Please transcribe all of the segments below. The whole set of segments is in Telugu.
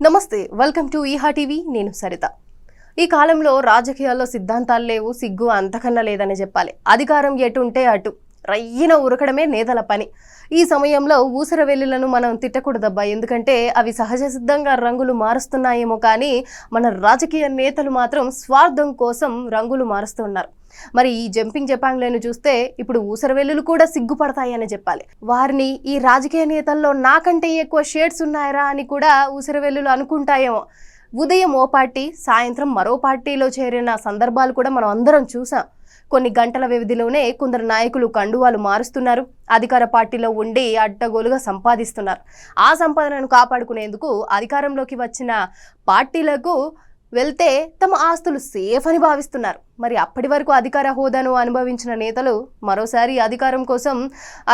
నమస్తే, వెల్కమ్ టు ఈహా టీవీ. నేను సరిత. ఈ కాలంలో రాజకీయాల్లో సిద్ధాంతాలు లేవు, సిగ్గు అంతకన్నా లేదని చెప్పాలి. అధికారం ఎటుంటే అటు రయ్యిన ఉరకడమే నేతల పని. ఈ సమయంలో ఊసరవెల్లులను మనం తిట్టకూడదబ్బా, ఎందుకంటే అవి సహజ సిద్ధంగా రంగులు మారుస్తున్నాయేమో కానీ మన రాజకీయ నేతలు మాత్రం స్వార్థం కోసం రంగులు మారుస్తున్నారు. మరి ఈ జంపింగ్ జపాంగ్లను చూస్తే ఇప్పుడు ఊసరవెల్లులు కూడా సిగ్గుపడతాయని చెప్పాలి. వారిని ఈ రాజకీయ నేతల్లో నాకంటే ఎక్కువ షేడ్స్ ఉన్నాయరా అని కూడా ఊసరవెల్లులు అనుకుంటాయేమో. ఉదయం ఓ పార్టీ, సాయంత్రం మరో పార్టీలో చేరిన సందర్భాలు కూడా మనం అందరం చూసాం. కొన్ని గంటల వ్యవధిలోనే కొందరు నాయకులు కండువాలు మారుస్తున్నారు, అధికార పార్టీలో ఉండి అడ్డగోలుగా సంపాదిస్తున్నారు. ఆ సంపాదనను కాపాడుకునేందుకు అధికారంలోకి వచ్చిన పార్టీలకు వెళ్తే తమ ఆస్తులు సేఫ్ అని భావిస్తున్నారు. మరి అప్పటి వరకు అధికార హోదాను అనుభవించిన నేతలు మరోసారి అధికారం కోసం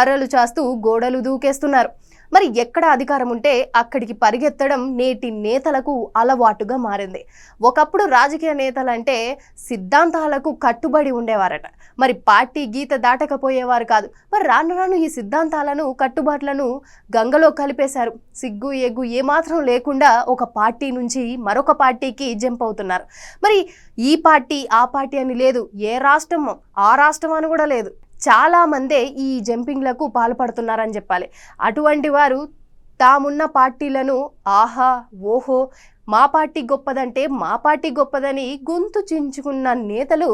అర్రలు చాస్తూ గోడలు దూకేస్తున్నారు. మరి ఎక్కడ అధికారం ఉంటే అక్కడికి పరిగెత్తడం నేటి నేతలకు అలవాటుగా మారింది. ఒకప్పుడు రాజకీయ నేతలంటే సిద్ధాంతాలకు కట్టుబడి ఉండేవారట, మరి పార్టీ గీత దాటకపోయేవారు కాదు. మరి రాను రాను ఈ సిద్ధాంతాలను, కట్టుబాట్లను గంగలో కలిపేశారు. సిగ్గు ఎగ్గు ఏమాత్రం లేకుండా ఒక పార్టీ నుంచి మరొక పార్టీకి జంప్ అవుతున్నారు. మరి ఈ పార్టీ ఆ పార్టీ అని లేదు, ఏ రాష్ట్రం ఆ రాష్ట్రం అని కూడా లేదు. చాలా మందే ఈ జంపింగ్లకు పాల్పడుతున్నారని చెప్పాలి. అటువంటి వారు తామున్న పార్టీలను ఆహా ఓహో మా పార్టీ గొప్పదంటే మా పార్టీ గొప్పదని గొంతు చించుకున్న నేతలు,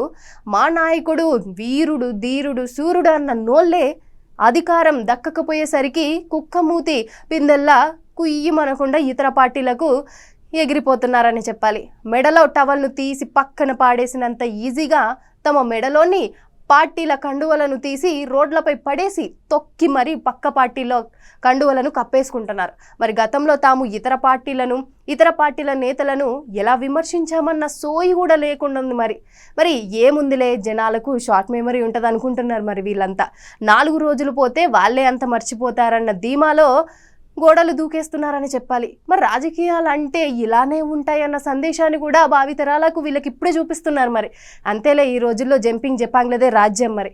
మా నాయకుడు వీరుడు ధీరుడు సూర్యుడు అన్న నోళ్ళే అధికారం దక్కకపోయేసరికి కుక్కమూతి పిందెల్లా కుయ్యమనకుండా ఇతర పార్టీలకు ఎగిరిపోతున్నారని చెప్పాలి. మెడలో టవల్ను తీసి పక్కన పాడేసినంత ఈజీగా తమ మెడలోని పార్టీల కండువలను తీసి రోడ్లపై పడేసి తొక్కి మరీ పక్క పార్టీలో కండువలను కప్పేసుకుంటున్నారు. మరి గతంలో తాము ఇతర పార్టీల నేతలను ఎలా విమర్శించామన్న సోయి కూడా లేకుండా ఉంది. మరి ఏముందిలే, జనాలకు షార్ట్ మెమరీ ఉంటుంది అనుకుంటున్నారు. మరి వీళ్ళంతా 4 రోజులు పోతే వాళ్ళే అంత మర్చిపోతారన్న ధీమాలో గోడలు దూకేస్తున్నారని చెప్పాలి. మరి రాజకీయాలు అంటే ఇలానే ఉంటాయన్న సందేశాన్ని కూడా భావితరాలకు వీళ్ళకి ఇప్పుడే చూపిస్తున్నారు. మరి అంతేలే, ఈ రోజుల్లో జంపింగ్ జపాంగ్లదే రాజ్యం. మరి